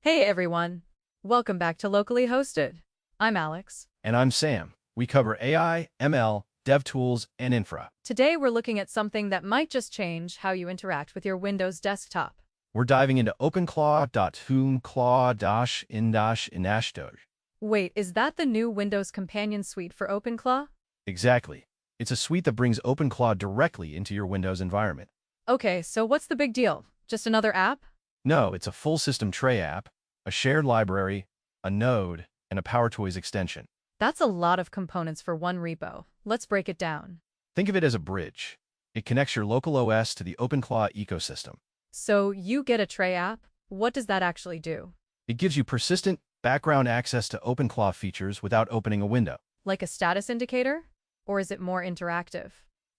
Hey everyone! Welcome back to Locally Hosted. I'm Alex. And I'm Sam. We cover AI, ML, dev tools, and infra. Today we're looking at something that might just change how you interact with your Windows desktop. We're diving into openclaw-windows-node. Wait, is that the new Windows companion suite for openclaw? Exactly. It's a suite that brings openclaw directly into your Windows environment. Okay, so what's the big deal? Just another app? No, it's a full system tray app, a shared library, a node, and a PowerToys extension. That's a lot of components for one repo. Let's break it down. Think of it as a bridge. It connects your local OS to the openclaw ecosystem. So you get a tray app? What does that actually do? It gives you persistent, background access to openclaw features without opening a window. Like a status indicator? Or is it more interactive?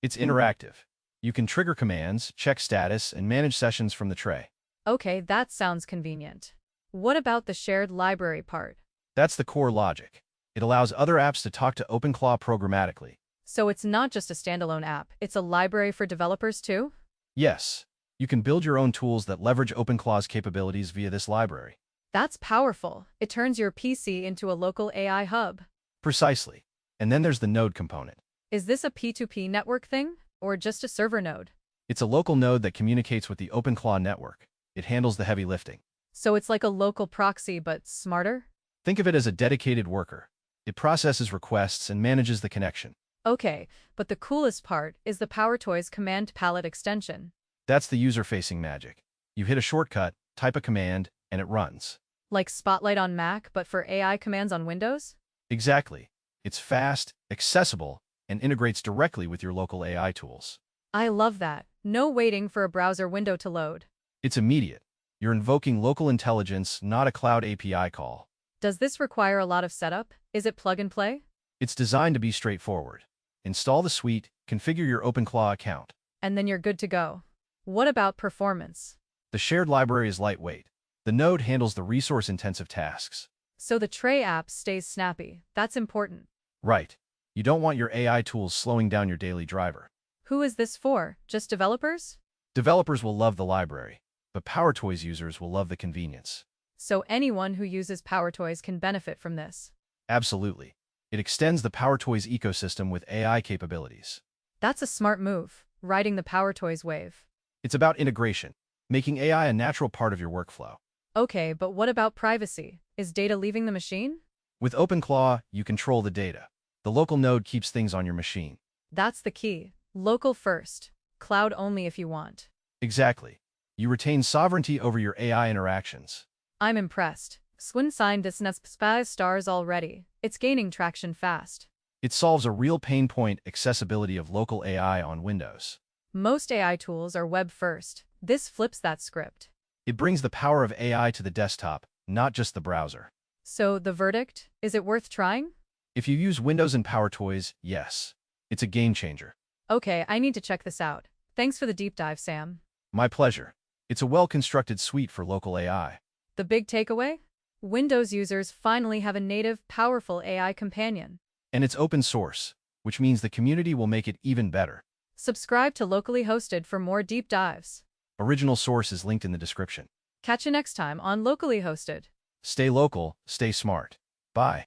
It's interactive. You can trigger commands, check status, and manage sessions from the tray. Okay, that sounds convenient. What about the shared library part? That's the core logic. It allows other apps to talk to openclaw programmatically. So it's not just a standalone app, it's a library for developers too? Yes, you can build your own tools that leverage openclaw's capabilities via this library. That's powerful. It turns your PC into a local AI hub. Precisely. And then there's the node component. Is this a P2P network thing, or just a server node? It's a local node that communicates with the openclaw network. It handles the heavy lifting. So it's like a local proxy, but smarter? Think of it as a dedicated worker. It processes requests and manages the connection. Okay, but the coolest part is the PowerToys Command Palette extension. That's the user-facing magic. You hit a shortcut, type a command, and it runs. Like Spotlight on Mac, but for AI commands on Windows? Exactly. It's fast, accessible, and integrates directly with your local AI tools. I love that. No waiting for a browser window to load. It's immediate. You're invoking local intelligence, not a cloud API call. Does this require a lot of setup? Is it plug and play? It's designed to be straightforward. Install the suite, configure your openclaw account. And then you're good to go. What about performance? The shared library is lightweight. The node handles the resource-intensive tasks. So the tray app stays snappy. That's important. Right. You don't want your AI tools slowing down your daily driver. Who is this for? Just developers? Developers will love the library, but PowerToys users will love the convenience. So anyone who uses PowerToys can benefit from this. Absolutely. It extends the PowerToys ecosystem with AI capabilities. That's a smart move, riding the PowerToys wave. It's about integration, making AI a natural part of your workflow. Okay, but what about privacy? Is data leaving the machine? With openclaw, you control the data. The local node keeps things on your machine. That's the key. Local first. Cloud only if you want. Exactly. You retain sovereignty over your AI interactions. I'm impressed. Swin signed this NSP stars already. It's gaining traction fast. It solves a real pain point: accessibility of local AI on Windows. Most AI tools are web first. This flips that script. It brings the power of AI to the desktop, not just the browser. So the verdict? Is it worth trying? If you use Windows and PowerToys, yes. It's a game changer. Okay, I need to check this out. Thanks for the deep dive, Sam. My pleasure. It's a well-constructed suite for local AI. The big takeaway? Windows users finally have a native, powerful AI companion. And it's open source, which means the community will make it even better. Subscribe to Locally Hosted for more deep dives. Original source is linked in the description. Catch you next time on Locally Hosted. Stay local, stay smart. Bye.